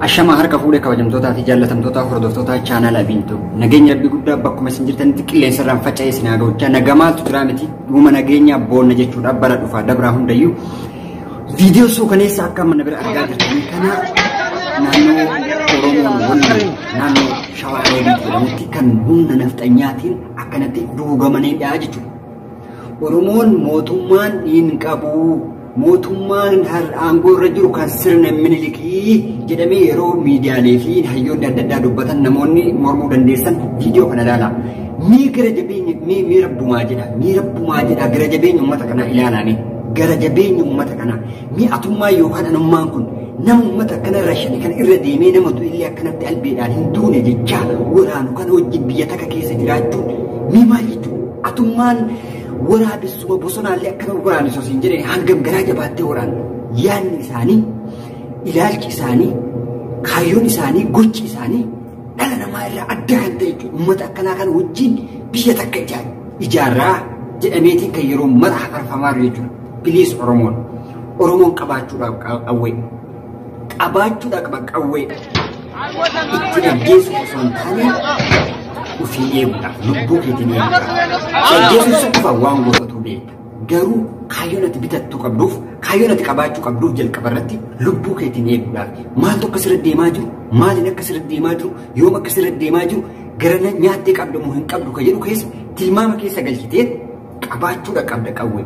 Ashama harka fuudhee kabajamtootaati jaallatamtoota hordoftoota chaanala Bintu. Nageenya rabbi guddaa bakkuma isin jirtanitti qilleensa irraan faca'ee isin haa ga'u. Nagamaaltu jira miti dhuma nageenya boonna jechuudha bara dhufaa dabraa hundayyuu. Viidiyoo suukaneessa akka mana bira argaa jirtan kana naannoo Oromoon waliin naannoo Shawaa Roobit jedhamutti kan humna nafxanyaatiin akkanatti duugamanidha jechuudha. Oromoon mootummaan hin qabu. Mootummaan aangoo irra jiru kan sirna Minilikii jedhamee yeroo miidiyaalee fi hayyoonni adda addaa dubbatan namoonni mormuu dandeessan viidiyoo kana ilaala. Mee gara jabeenya mee rabbumaa jedha gara jabeenya uummata kanaa ilaalaame gara jabeenya uummata kanaa mee atummaa yookaan anummaan kun nama uummata kana rashani kan irra deemee nama illee akkanatti albeedhaan hin duune jechaa waraanu kan wajjin biyya takka keessa jiraachuun mee maal jechuudha atummaan waraabessuma bosonaallee akkana waraanisu siin jedhee hangam garaa jabaattee waraanu yaadni isaanii ilaalchi isaanii kaayyoon isaanii gochi isaanii dhala namaa irraa adda kan ta'e jechuudha. Uummata akkanaa kana wajjin biyya takka ijaarraa jedhameetiin kan yeroo mata hafarfamaa jiru jechuudha. Biliis Oromoon qabaachuudhaaf qawwee itti dhaggeessu osoo hin taane ufii eeguudhaaf lubbuu keetiin eeguudhaaf dhaggeessu qofa waan gootatu beekta. Garuu kaayyoon ati bitattu qabduuf kaayyoon ati qabaachuu qabduuf jalqaba irratti lubbuu keetiin eeguudhaaf maaltu akka sirra deemaa jiru maaliin akka sirra deemaa jiru yoom akka sirra deemaa jiru gara nyaattee qabdamoo hin qabdu ka jedhu keessa tilmaama keessa galchitee qabaachuudha qabda qawwee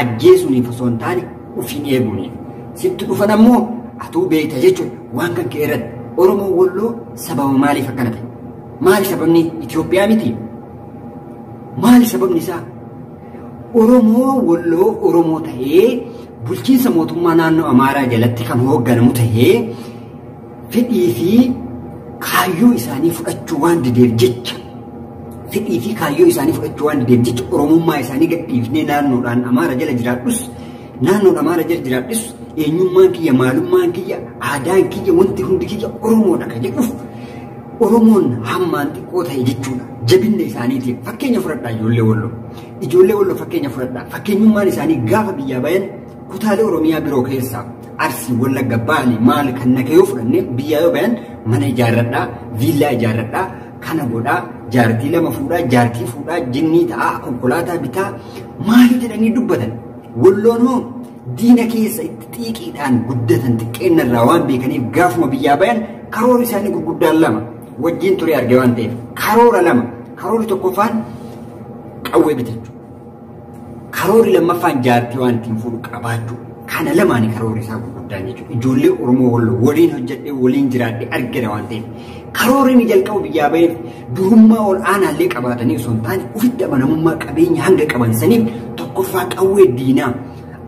ajjeesuuniif osoo hin taane ufii eeguuniif sitti dhufan ammoo atuu beekta jechuudha waan kan kee irratti Oromoo Walloo sababa maaliif akkana ta'e maali sababni Itoophiyaa miti maali sababni isaa Oromoo Walloo Oromoo ta'ee bulchiinsa mootummaa naannoo Amaaraa jalatti kan hoogganamu ta'ee fedhii fi kaayyoo isaanii fudhachuu waan dideef jecha Oromummaa isaanii gadhiifnee naannoodhaan Amaara jala jiraadhus eenyummaan kiyya maalummaan kiyya aadaan kiyya wanti hundi kiyya Oromoodha kan jedhuuf Oromoon hammaan xiqqoo ta'e jechuudha. Jabinna isaaniitiif fakkeenya fudhadhaa ijoollee Walloo fakkeenya fudhadhaa fakkeenyummaan isaanii gaafa biyyaa bayan kutaalee Oromiyaa biroo keessaa Arsii Wallagga Baalee maal kan nakayoo fudhannee biyyaa yoo bayan mana ijaarradhaa viillaa ijaarradhaa kana godhaa jaartii lama fuudhaa jaartii fuudhaa jinnii ta'aa konkolaataa bitaa maali jedhanii dubbatan Walloon hoo diina keessa itti xiiqiidhaan guddatan xiqqeennarraa waan beekaniif gaafuma biyyaa bayan karoora isaanii gurguddaan lama wajjin ture arge waan ta'eef karoora lama karoorri tokkoffaan qawwee bitachuu karoorri lammaffaan jaartii waan ittiin fuudhu qabaachuu kana lamaanii karoorri isaa gurguddaan jechuudha. Ijoollee Oromoo Walloo waliin hojjedhee waliin jiraadhee argina waan ta'eef karoorri ni jalqabu biyyaa baheef durummaa ol aanaallee qabaatanii osoo hin taane ofitti amanamummaa qabeenya hanga qaban saniif tokkoffaa qawwee diinaa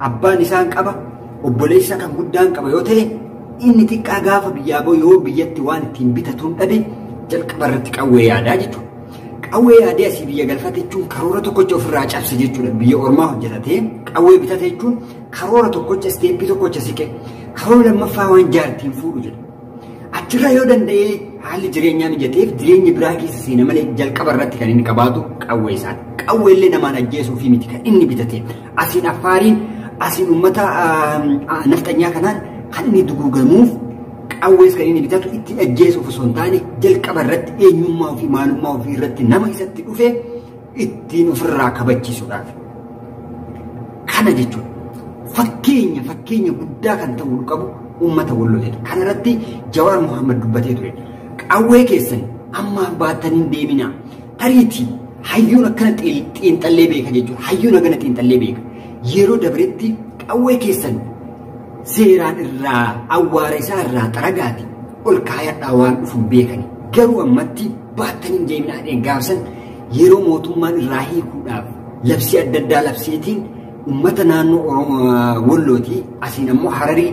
abbaan isaan qaba obboleessa kan guddaan qaba yoo ta'e inni xiqqaa gaafa biyyaa bahu yoo biyyatti waan ittiin bitatuun dhabe jalqaba irratti qawwee yaadaa jechuudha. Qawwee yaadee asii biyya galfate jechuun karoora tokkocha ofirraa cabse jechuudha. Biyya ormaa hojjetatee qawwee bitate jechuun karoora tokkocha isteeppii tokkocha siqe karoora lammaffaa waan jaartiin fuudhu jedha. Achirraa yoo danda'ee haalli jireenyaa mijateef jireenya biraa keessa seena malee jalqaba irratti kan inni qabaatu qawwee isaati. Qawwee illee namaan ajjeesuuf miti kan inni bitate asiin affaariin asiin uummata nafxanyaa kanaan kan inni duguugamuuf qawwees kan inni bitatu itti ajjeesuuf osoo hin taane jalqaba irratti eenyummaa ofii maalummaa ofii irratti nama isatti dhufe ittiin ofirraa kabachiisuudhaaf. Kana jechuudha fakkeenya guddaa kan ta'uu qabu uummata Walloo jedhu. Kana irratti Jawaar Muhammad dubbatee ture. Qawwee keessan ammaaf baattanii hin deeminaa. Tariitii hayyuun akkana xiinxallee beeka jechuudha. Hayyuun akkana xiinxallee beeka. Yeroo dabretti qawwee keessan seeraan irraa awwaara isaa irraa xaragaati ol kaayadhaa waan dhufuun beekani. Garuu ammatti baattanii hin deeminaa gaafsan yeroo mootummaan irraa hiikuudhaaf labsii adda addaa labseetiin uummata naannoo Oromoo Wallootii asiin ammoo Hararii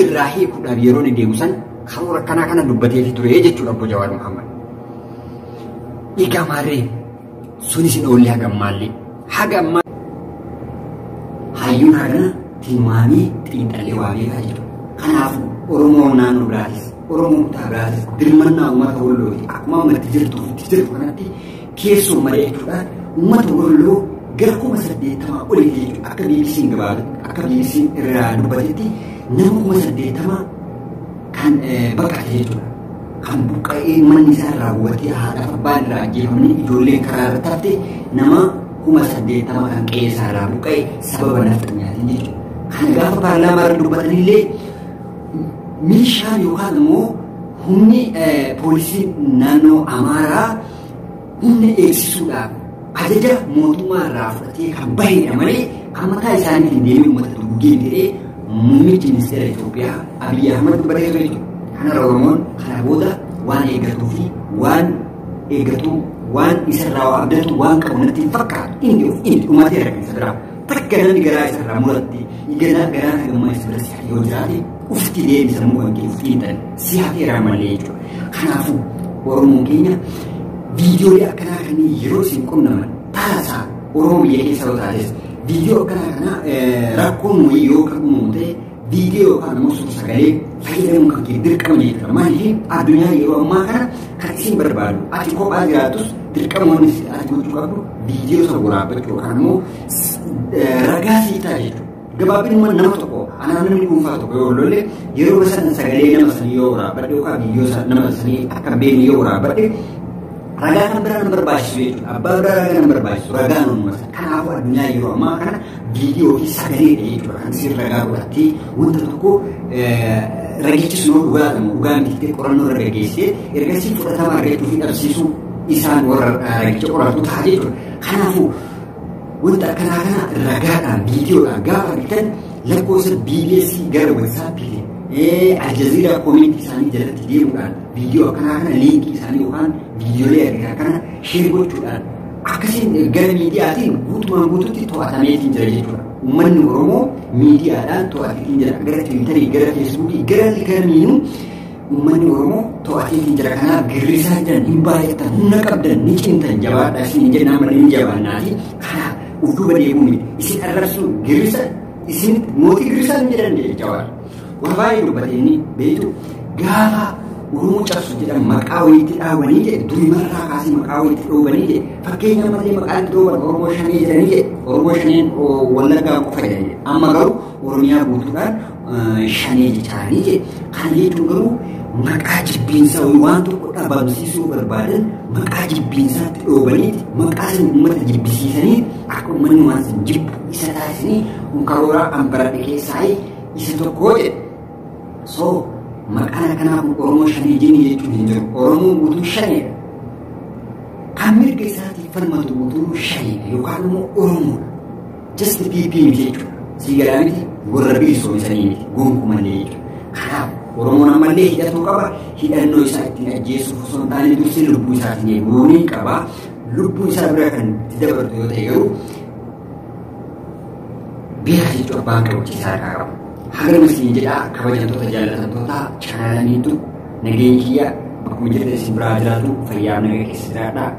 irraa hiikuudhaaf yeroo ni deemu san karoora akkanaa kana dubbateefi ture jechuudha obbo Jawaar Muhammad. Egaa maarree sunis hin oolle haga ammaa hayyuun hagana tilmaamii xiinxallee waa beekaa jiru. Kanaaf Oromoo naannoo biraatis Oromoo kutaa biraatis dirmannaa uummata Wallooti akkuma uummatti jirtu kanatti keessoo mari'achuudhaan uummata Walloo gara 80 olii jechuudha. Akka BBC'n irraa dubbatetti nama 80 kan baqate jechuudha. Kan buqqa'ee manni isaa raawwatee haadha abbaan irraa ajjeefamanii ijoolleen karaa irratti hafte nama 80,000 kan qe'ee isaa irraa buqqa'e sababa nafxanyaatiin jechuudha. Kan gaafa paarlaamaa irra dubbatanillee milishaan yookaan immoo humni poolisii naannoo Amaaraa humna eegsisuudhaaf ajaja mootummaa irraa fudhatee kan bahedha malee kan mataa isaaniitiin deemee uummata duugee jedhee muummichi ministeera Itoophiyaa Abiyyi Ahmad dubbatee ture jechuudha. Kana Oromoon kana booda waan eeggatuu fi waan eeggatu waan isarraa waa abdatu waan qabu natti fakkaatu inni dhumatee rakkinsa biraa takka namni garaa isarraa muratti garaa hagammaa isa bira si'a yoo jiraate ufti deebisa sammuu kan kee ufti hin si hafeeraa malee jechuudha. Kanaafuu Oromoon keenya viidiyoolee akkanaa kanneen yeroo isin qunnaman taasaa Oromoo biyya keessa yoo taates viidiyoo akkanaa kana rakkoon wayii yoo kan uumamu ta'e viidiyoo yookaan immoo suur sagalee fayyadamuun kan kee dirqama jechuudha. Maaliif addunyaa yeroo ammaa kana kan isin barbaadu ati kophaa jiraattus dirqamoonni ati gochuu qabdu viidiyoo isa waraabbachuu yookaan immoo ragaa sii ta'a jechuudha. Gabaabinuma nama tokko anaan namni dhuunfaa tokko yoo lolle yeroo sana sagalee nama sanii yoo waraabbadhe yookaan viidiyoo nama sanii akka beekne yoo waraabbadhe ragaa kan biraa nama barbaachisu jechuudha. Abbaa biraa ragaa nama barbaachisu ragaan uummata. Kanaafuu addunyaa yeroo ammaa kana viidiyoo fi sagaleedha jechuudha. Kan isin ragaa godhattee wanta tokko ragichi sun dhugaa miti qorannoo irra gaggeessee ergasii fudhatama argachuu fi dhabsiisuu isaan warra ragicha qoratu ta'a jechuudha. Kanaafuu wanta akkanaa kana ragaadhaan viidiyoodhaan gaafa argitan lakkoofsa BBS gara WhatsAppii Aljazeera koomentii isaanii jalatti deemuudhaan viidiyoo akkanaa kana liinkii isaanii yookaan viidiyoolee argaa kana sheer gochuudhaan akkasiin gara miidiyaatiin guutumaan guututti to'atameetiin jira jechuudha. Uummanni Oromoo miidiyaadhaan to'ateetiin jira. Gara Tiwiitarii, gara Feesbuukii, gara kamiinuu uummanni Oromoo to'ateetiin jira. Kanaaf girrisaa jiran hin baay'atan, humna qabdan ni cimtan jabaadhaa isin jennaan malee ni jabaannaati. Kanaaf uf duuba deemuun isin arrabsuun girrisa isin mootii girrisaa hin jedhan jechaadha. Waa baay'ee dubbateenni beektu gaafa Oromoo cabsu jedhan maqaa wayiitti dhaabanii jedhe durimarraa kaasee maqaa wayiitti dhoobanii jedhe fakkeenya malee maqaan itti dhooban Oromoo shanee jedhanii jedhe Oromoo shaneen Wallaggaa qofa jedhanii jedhe amma garuu Oromiyaa guutuudhaan shanee jechaanii jedhe kana jechuun garuu maqaa jibbiinsaa waan tokko dhabamsiisuu barbaadan maqaa jibbiinsaatti dhoobaniiti maqaa sana uummata jibbisiisanii akka uummanni waan sana jibbu isa taasisanii karoora ambaradhe keessaa isa tokko jedhe. So maqaan akkanaa kun Oromoo shanee jennee jechuun hin jiru. Oromoon guutuu shaneedha. Kan mirga isaatiif falmatu guutuu shaneedha yookaan immoo Oromoodha. Just PP miti jechuudha. Siigaraa miti warra bilisoomsanii miti gonkumallee jechuudha. Kanaaf Oromoon ammallee hidhatuu qaba. Hidhannoo isaa ittiin ajjeesuuf osoo hin taane dursee lubbuu isaatiin eeguunii qaba. Lubbuu isaa bira kan itti dabartu yoo ta'e garuu beekaa jechuudha abbaan qabachiisaa qaba. Hagar masih jedha kabajamtoota jaallatamtoota chaanalaniitu nageenya kiyya bakkuma jirte isin biraa jiraatu fayyaa nagaa keessa jiraadhaa.